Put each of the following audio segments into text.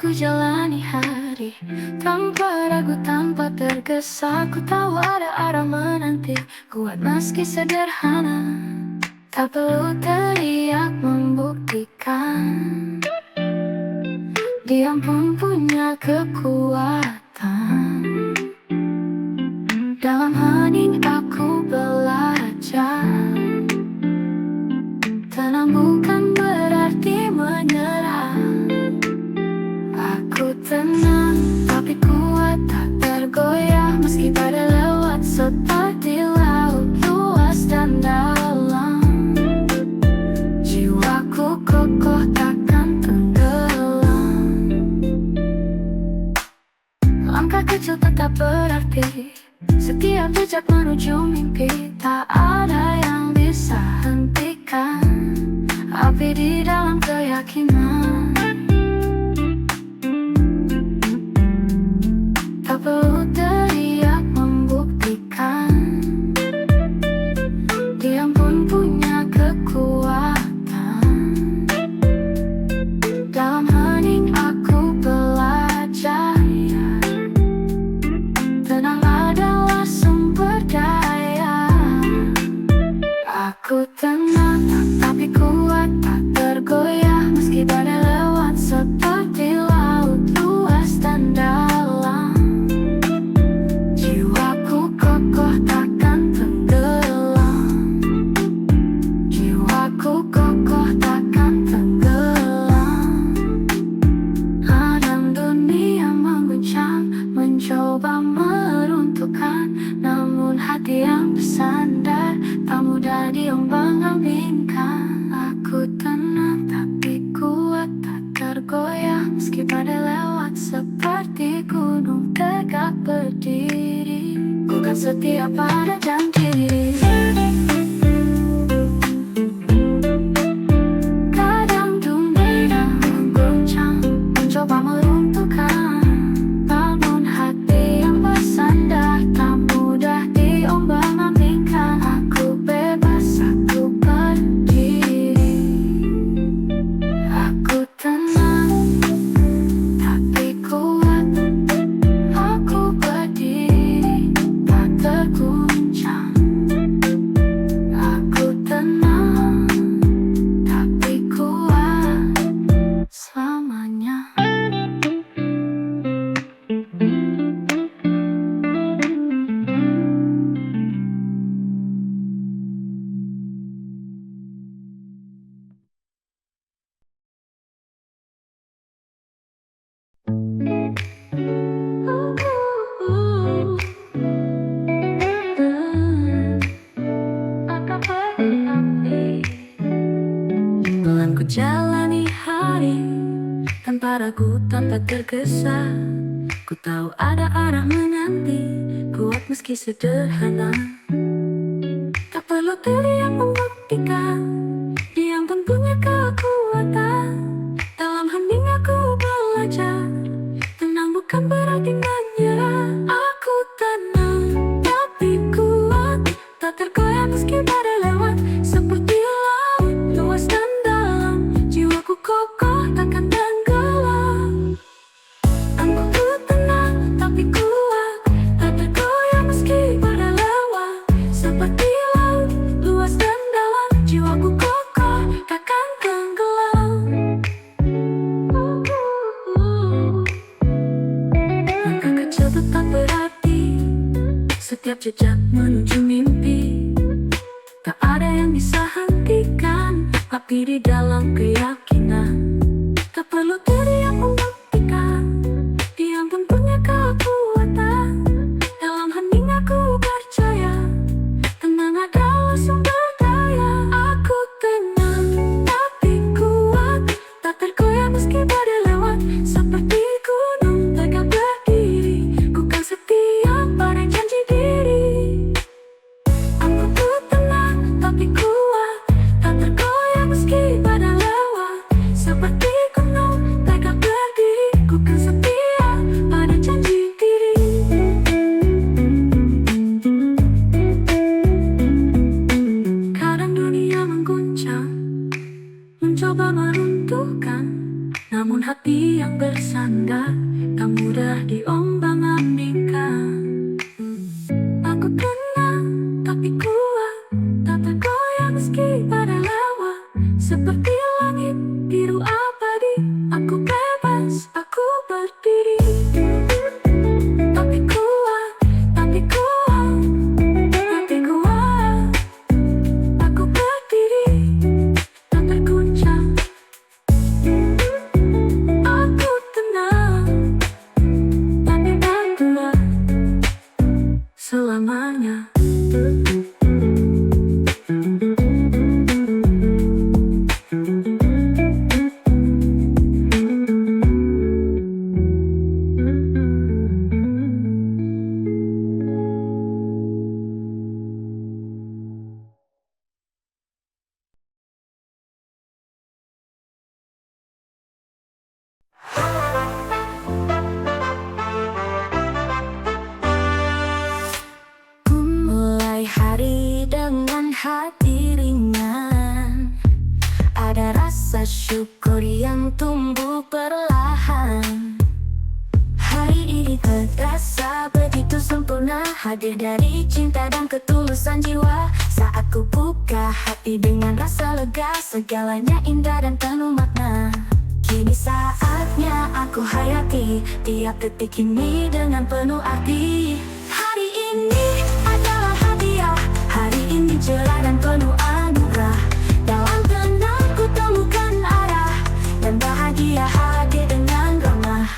Ku jalani hari tanpa ragu, tanpa tergesa. Ku tahu ada arah menanti, kuat meski sederhana. Tak perlu teriak membuktikan, diam pun punya kekuatan. Dalam hening aku belajar, tenang bukan berarti menyerah. Aku tenang tapi kuat, tak tergoyah meski badai lewat seperti laut luas dan dalam. Jiwaku kokoh takkan tenggelam. Langkah kecil tetap berarti, setiap jejak menuju mimpi. Tak ada yang bisa hentikan api di dalam keyakinan. Tak perlu teriak membuktikan, diam pun punya kekuatan. Dalam hening aku belajar, tenang adalah sumber daya. Aku tenang tapi kuat, tak tergoyah meski badai lewat seperti laut luas dan dalam. Jiwaku kokoh takkan tenggelam. Jiwaku kokoh takkan tenggelam. Hadang dunia mengguncang, mencoba meruntuhkan, namun hati yang bersandar tak mudah diombang-ambingkan. Aku tenang tapi kuat, tak tergoyah meski badai lewat seperti gunung tegak berdiri. Ku kan setia pada janji. Kadang dunia mengguncang, mencoba meruntuhkan, namun hati yang bersandar tak mudah diombang-ambingkan. Aku bebas, aku berdiri. Aku tenang tapi kuat, aku berdiri, tak terguncang. Aku tenang tapi kuat selamanya. Pelan ku jalani hari tanpa ragu, tanpa tergesa. Ku tahu ada arah menanti, kuat meski sederhana. Tak perlu teriak membuktikan, diam pun punya kekuatan. Dalam hening aku belajar, tenang bukan berarti menyerah. Aku tenang tapi kuat, tak tergoyah meski badai lewat seperti laut luas dan dalam. Jiwaku kokoh takkan tenggelam. Aku tenang tapi kuat, tak tergoyah meski badai lewat seperti laut luas dan dalam. Jiwaku kokoh takkan tenggelam. Langkah kecil tetap berarti, setiap jejak menuju mimpi. Tak ada yang bisa hentikan api di dalam keyakinan. Tak perlu teriak membuktikan, diam pun punya kekuatan. Dalam hening aku percaya, tenang adalah sumber daya. Aku tenang tapi kuat, tak tergoyah meski badai lewat seperti gunung tegak berdiri. Ku kan setia pada janji diri. Aku tenang tapi kuat, tak tergoyah meski badai lewat Namun hati yang bersandar tak mudah diombang-ambingkan. Aku tenang tapi kuat, tak tergoyah meski badai lewat. Seperti langit biru abadi, aku bebas, aku berdiri. Tapi kuat, tapi kuat, tapi kuat. Aku berdiri, tak terguncang. Aku tenang, tapi tak gelap selamanya. Mulai hari dengan hati ringan, ada rasa syukur yang tumbuh perlahan. Hari ini terasa begitu sempurna, hadir dari cinta dan ketulusan jiwa. Saat ku buka hati dengan rasa lega, segalanya indah dan penuh makna. Kini saatnya aku hayati tiap detik ini dengan penuh arti. Hari ini adalah hadiah, hari ini cerah dan penuh anugerah. Dalam tenang ku temukan arah, dan bahagia hadir dengan ramah.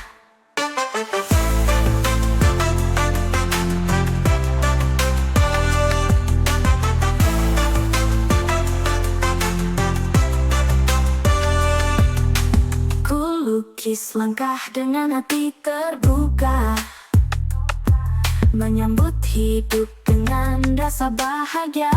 Ku lukis langkah dengan hati terbuka, menyambut hidup dengan rasa bahagia.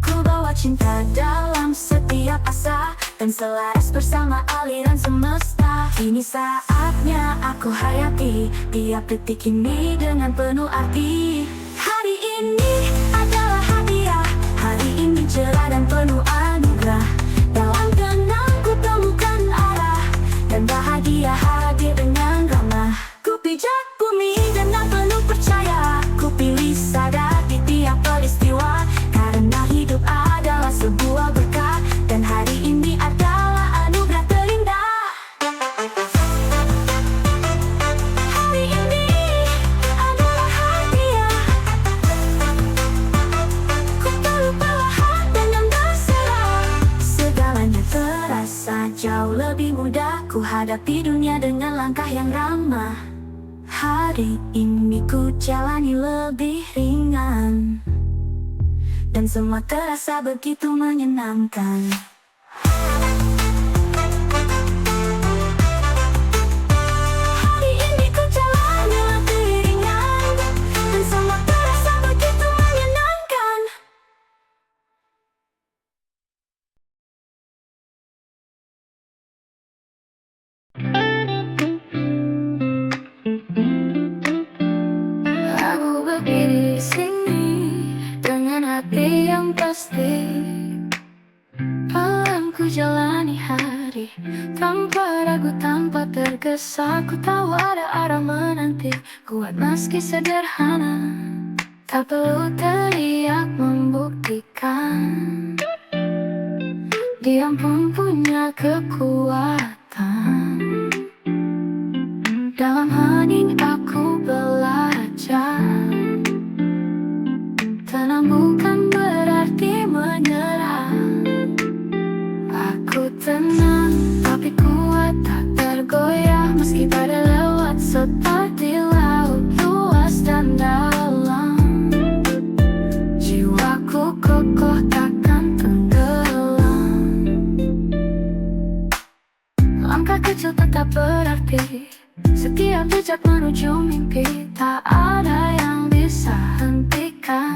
Ku bawa cinta dalam setiap asa, dan selaras bersama aliran semesta. Kini saatnya aku hayati tiap detik ini dengan penuh arti. Hari ini adalah hadiah, hari ini cerah dan penuh anugerah. Dalam tenang ku temukan arah, dan bahagia hadir dengan ramah. Ku pijak bumi dengan penuh percaya, ku pilih sadar di tiap peristiwa. Karena hidup adalah sebuah berkah, dan hari ini adalah anugerah terindah. Hari ini adalah hadiah, ku peluk perlahan dengan berserah. Segalanya terasa jauh lebih mudah, ku hadapi dunia dengan langkah yang ramah. Hari ini ku jalani lebih ringan, dan semua terasa begitu menyenangkan. Hari ini ku jalani lebih ringan, dan semua terasa begitu menyenangkan. Aku berdiri di sini dengan hati yang pasti. Pelan ku jalani hari tanpa ragu, tanpa tergesa. Ku tahu ada arah menanti, kuat meski sederhana. Tak perlu teriak membuktikan, diam pun punya kekuatan. Dalam hening aku belajar, tenang bukan berarti menyerah. Aku tenang tapi kuat, tak tergoyah meski badai lewat. Seperti laut luas dan dalam, jiwaku kokoh takkan tenggelam. Langkah kecil tetap berarti, setiap jejak menuju mimpi. Tak ada yang bisa hentikan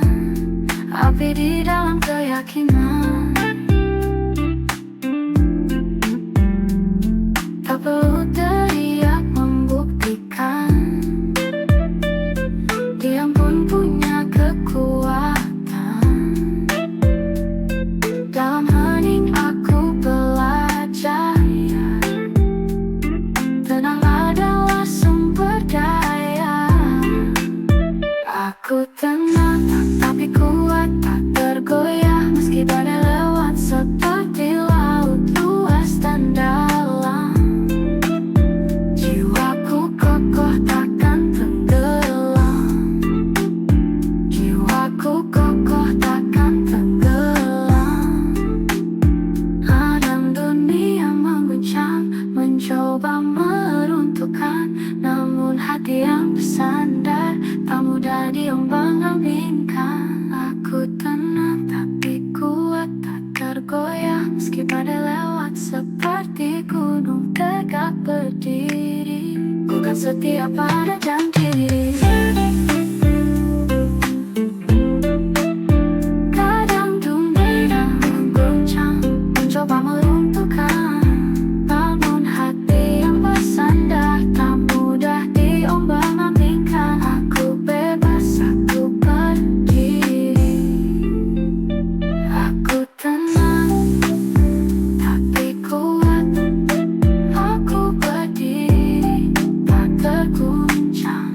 api di dalam keyakinan. Tak perlu teriak membuktikan, diam pun punya kekuatan. Dalam hening aku belajar, mencoba meruntuhkan, namun hati yang bersandar tak mudah diombang-ambingkan. Aku tenang tapi kuat, tak tergoyah meski badai lewat, seperti gunung tegak berdiri. Ku kan setia pada janji diri. Kadang dunia mengguncang, mencoba meruntuhkan, namun hati yang bersandar tak mudah diombang-ambingkan. Aku bebas, aku berdiri. Aku tenang tapi kuat, aku berdiri tak terguncang.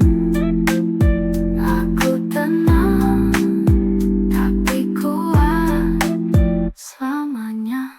Aku tenang tapi kuat selamanya.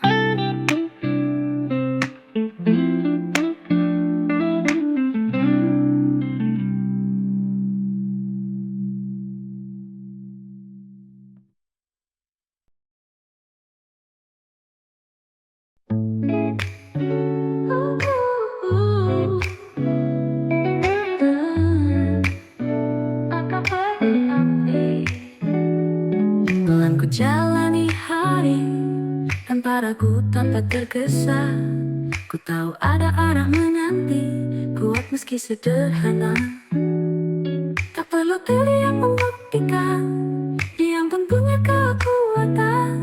Pelan ku jalani hari tanpa ragu, tanpa tergesa. Ku tahu ada arah menanti, kuat meski sederhana. Tak perlu teriak membuktikan, diam pun punya kekuatan.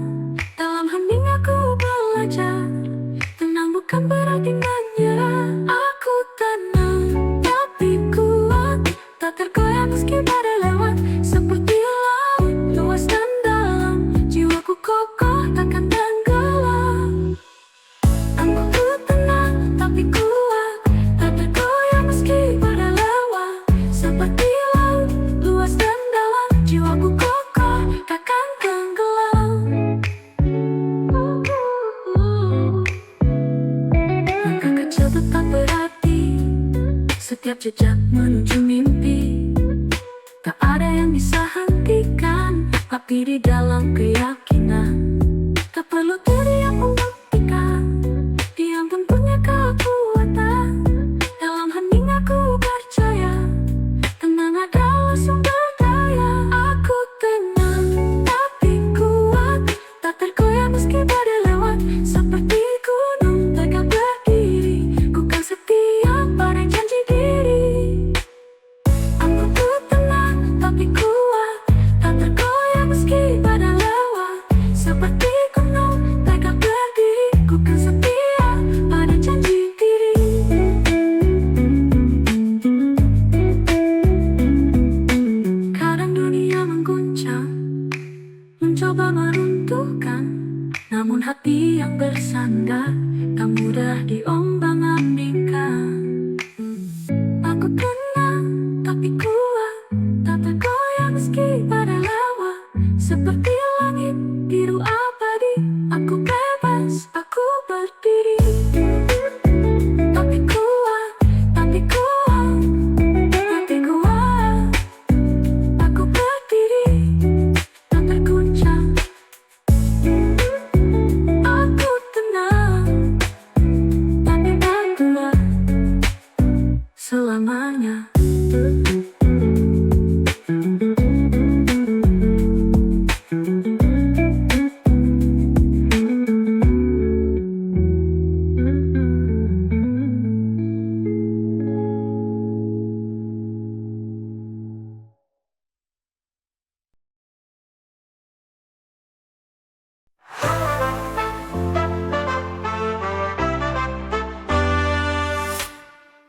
Dalam hening aku belajar, tenang bukan berarti menyerah. Aku tenang tapi kuat, tak tergoyah meski badai lewat, seperti laut luas dan dalam. Jiwaku kokoh takkan tenggelam. Aku tenang tapi kuat, tak tergoyah meski badai lewat, seperti laut luas dan dalam. Jiwaku kokoh takkan tenggelam. Langkah kecil tetap berarti, setiap jejak menuju mimpi. Tak ada yang bisa hentikan api di dalam keyakinan. Tak perlu teriak membuktikan, diam pun punya kekuatan. Dalam hening aku percaya, tenang adalah sumber daya. Aku tenang tapi kuat, tak tergoyah meski badai lewat, seperti gunung tegak berdiri. Ku kan setia pada janji diri. Aku tenang tapi kuat, tak tergoyah meski badai lewat, seperti gunung tegak berdiri. Ku kan setia pada janji diri. Kadang dunia mengguncang, mencoba meruntuhkan, namun hati yang bersandar tak mudah diombang-ambingkan. Aku tenang tapi kuat, tak tergoyah meski badai lewat, seperti langit biru abadi. Aku bebas, aku berdiri. Tapi kuat, tapi kuat, tapi kuat. Aku berdiri, tak terguncang. Aku tenang tapi tak kuat selamanya.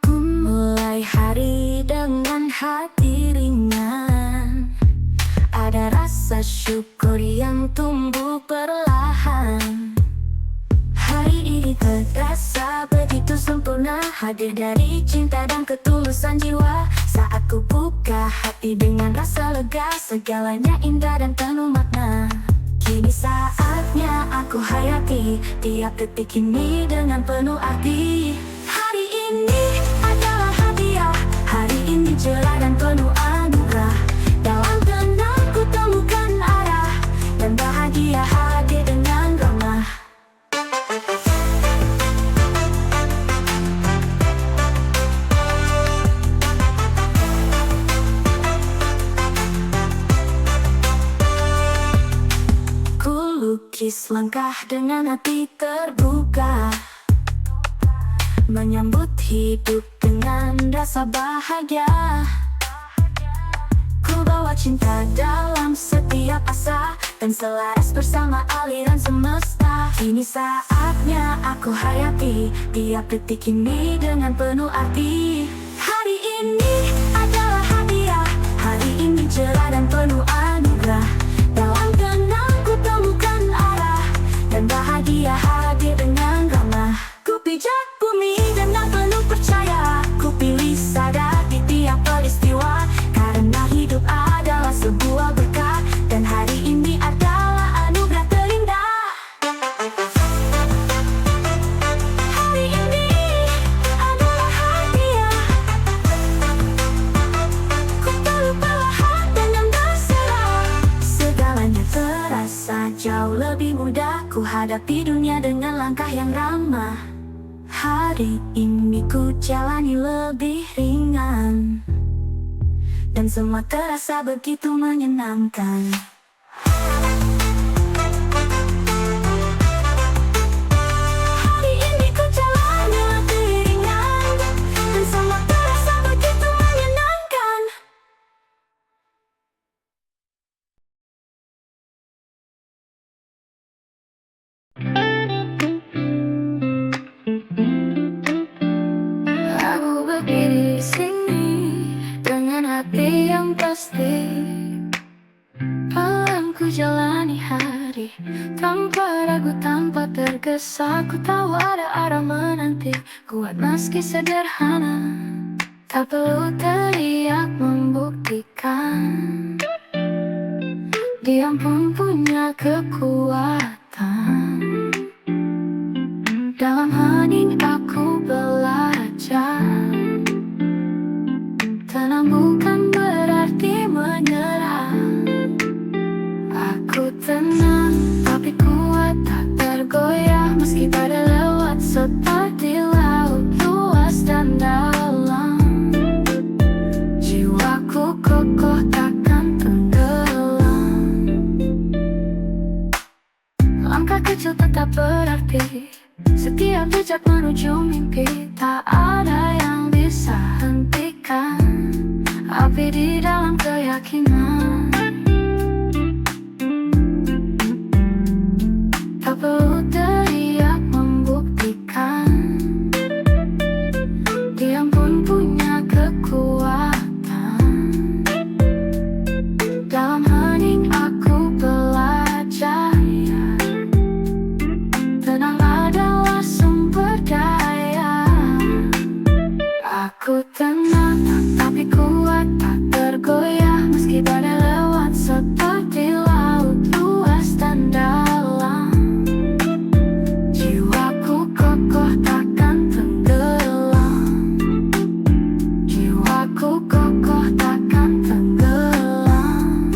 Ku mulai hari dengan hati ringan, ada rasa syukur yang tumbuh perlahan. Hari ini terasa begitu sempurna, hadir dari cinta dan ketulusan jiwa. Saat ku buka hati dengan rasa lega, segalanya indah dan penuh makna. Kini saatnya aku hayati tiap detik ini dengan penuh arti. Hari ini adalah hadiah, hari ini cerah dan penuh anugerah. Dalam tenang ku temukan arah, dan bahagia hadir dengan ramah. langkah dengan hati terbuka, menyambut hidup dengan rasa bahagia. Ku bawa cinta dalam setiap asa dan selaras bersama aliran semesta. Kini saatnya aku hayati tiap detik ini dengan penuh arti. Hari ini adalah hadiah, hari ini cerah dan penuh anugerah. Dalam kenangku temukan arah, dan bahagia hadir dengan ramah. Ku pijak bumi dengan penuh percaya, ku pilih sadar di tiap peristiwa. Karena hidup adalah sebuah berkah, dan hari ini adalah anugerah terindah. Hari ini adalah hadiah, ku berubah dengan berserah. Segalanya terasa jauh lebih mudah, ku hadapi dunia dengan langkah yang ramah. Hari ini ku jalani lebih ringan, dan semua terasa begitu menyenangkan. Hari ini ku jalani lebih ringan, dan semua terasa begitu menyenangkan. Aku berdiri di sini dengan hati yang pasti, pelan ku jalani hari tanpa ragu, tanpa tergesa. Ku tahu ada arah menanti, kuat meski sederhana, tak perlu teriak membuktikan. Diam pun punya kekuatan. Dalam hening aku belajar, tenang bukan berarti menyerah. Aku tenang tapi kuat, tak tergoyah meski badai lewat seperti laut luas dan dalam. Jiwaku kokoh takkan tenggelam. Langkah kecil tetap berarti, setiap jejak menuju mimpi. Tak ada yang bisa hentikan api di dalam keyakinan. Tak perlu teriak membuktikan. Diam pun punya kekuatan. Dalam hening aku belajar, tenang adalah sumber daya. Aku tenang tapi kuat, tak tergoyah meski badai lewat seperti laut luas dan dalam. Jiwaku kokoh takkan tenggelam. Jiwaku kokoh takkan tenggelam.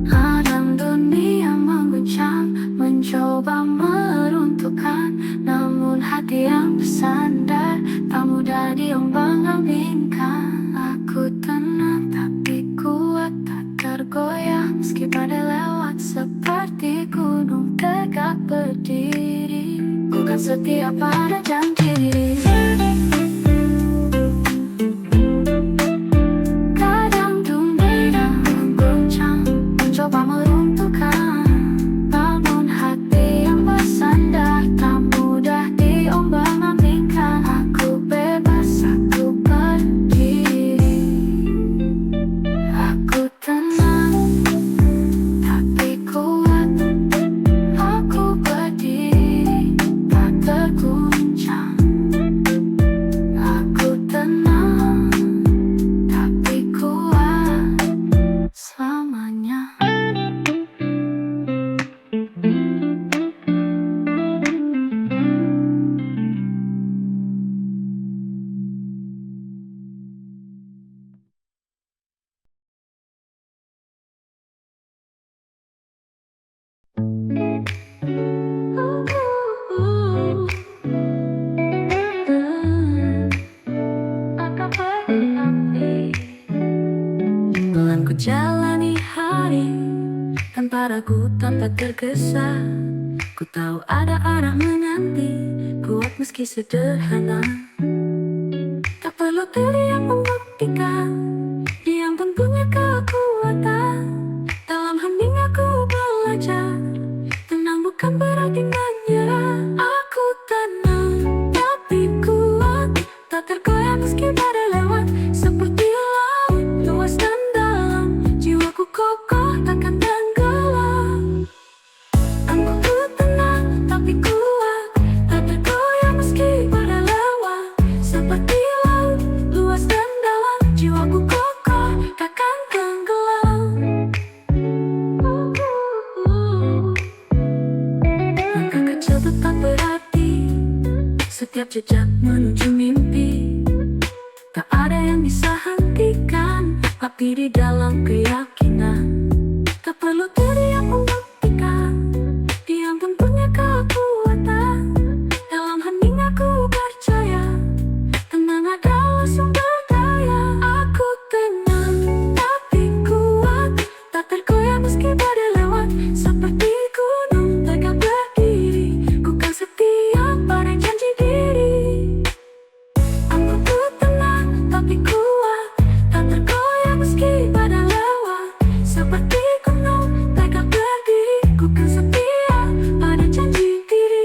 Adam dunia mengguncang, mencoba meruntuhkan, namun hati yang bersandar tak mudah diombang-ambingkan. Aku tenang tapi kuat, tak tergoyah meski badai lewat seperti gunung tegak berdiri. Ku kan setia pada janji. Kadang dunia mengguncang, mencoba meruntuhkan, namun hati yang bersandar tak mudah diombang-ambingkan. Aku bebas, aku berdiri. Aku tenang tapi kuat, aku berdiri, tak tergoyah. ragu tanpa tergesa. Ku tahu ada arah menanti, kuat meski sederhana. Tak perlu teriak membuktikan, diam pun punya kekuatan. Dalam hening aku belajar, tenang bukan berarti menyerah. Aku tenang tapi kuat, tak tergoyah meski badai lewat. Seperti laut luas dan dalam, jiwaku kokoh takkan tenggelam. Aku tenang tapi kuat, tak tergoyah meski badai lewat. Seperti laut luas dan dalam, jiwaku kokoh takkan tenggelam. Langkah kecil tetap berarti, setiap jejak menuju mimpi. Tak ada yang bisa hentikan api di dalam keyakinan. Tak perlu teriak membuktikan, diam pun punya kekuatan. Dalam hening aku percaya, tenang adalah sumber daya. Aku tenang tapi kuat, tak tergoyah meski badai lewat. Seperti gunung tegak berdiri, ku kan setia pada janji diri. Aku tenang tapi kuat, tak tergoyah meski badai lewat. Seperti gunung tegak berdiri, ku kan setia pada janji diri.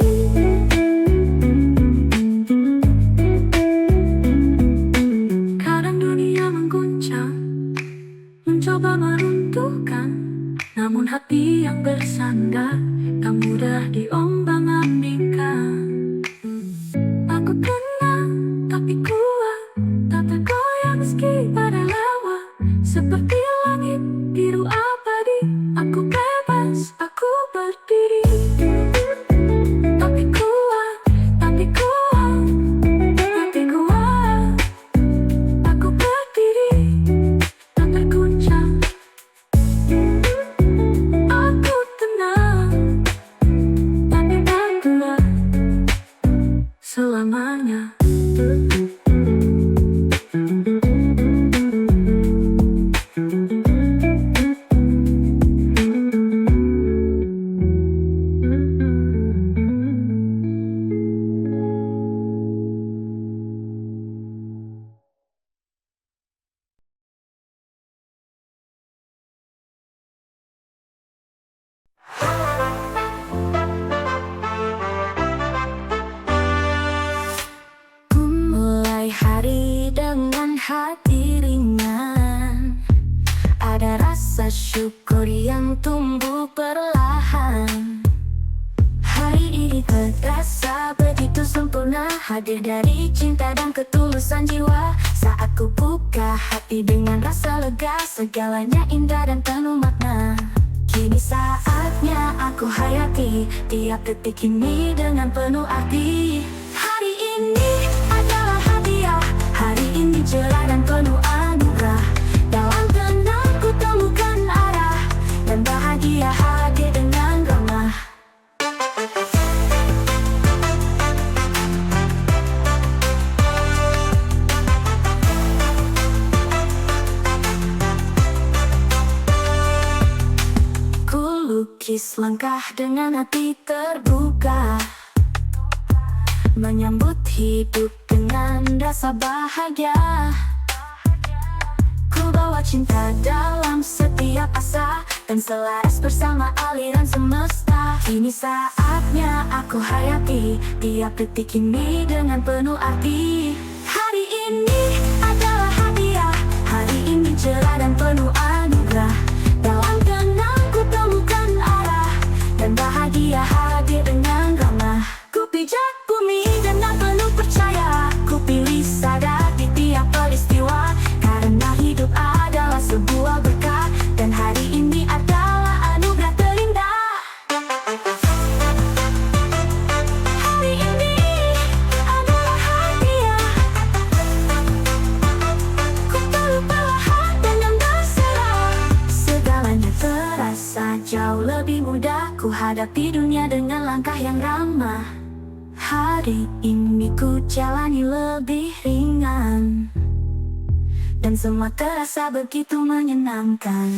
Kadang dunia mengguncang, mencoba meruntuhkan, namun hati yang bersandar tak mudah diombang-ambingkan. Aku tenang tapi kuat, tak tergoyah meski badai lewat. Seperti langit biru abadi, aku bebas, aku berdiri. Tapi kuat, tapi kuat, tapi kuat, aku berdiri, tak terguncang. Aku tenang tapi tak gelap selamanya. Mulai hari dengan hati ringan, ada rasa syukur yang tumbuh perlahan. Hari ini terasa begitu sempurna, hadir dari cinta dan ketulusan jiwa. Saat ku buka hati dengan rasa lega, segalanya indah dan penuh makna. Kini saatnya aku hayati tiap detik ini dengan penuh arti. Hari ini adalah hadiah, hari ini cerah dan penuh anugerah. Dalam tenang ku temukan arah, dan bahagia hadir dengan ramah. Ku lukis langkah dengan hati terbuka, menyambut hidup dengan rasa bahagia. Ku bawa cinta dalam setiap asa, dan selaras bersama aliran semesta. Kini saatnya aku hayati tiap detik ini dengan penuh arti. Hari ini adalah hadiah, hari ini cerah dan penuh anugerah. Dalam tenang ku temukan arah, dan bahagia hadir dengan ramah. Ku pijak bumi dengan penuh percaya, ku pilih sadar di tiap peristiwa. Karena hidup adalah sebuah berkah, dan hari ini adalah anugerah terindah. Hari ini adalah hadiah, ku peluk perlahan dengan berserah. Segalanya terasa jauh lebih mudah, ku hadapi dunia dengan langkah yang ramah. Hari ini ku jalani lebih ringan, dan semua terasa begitu menyenangkan.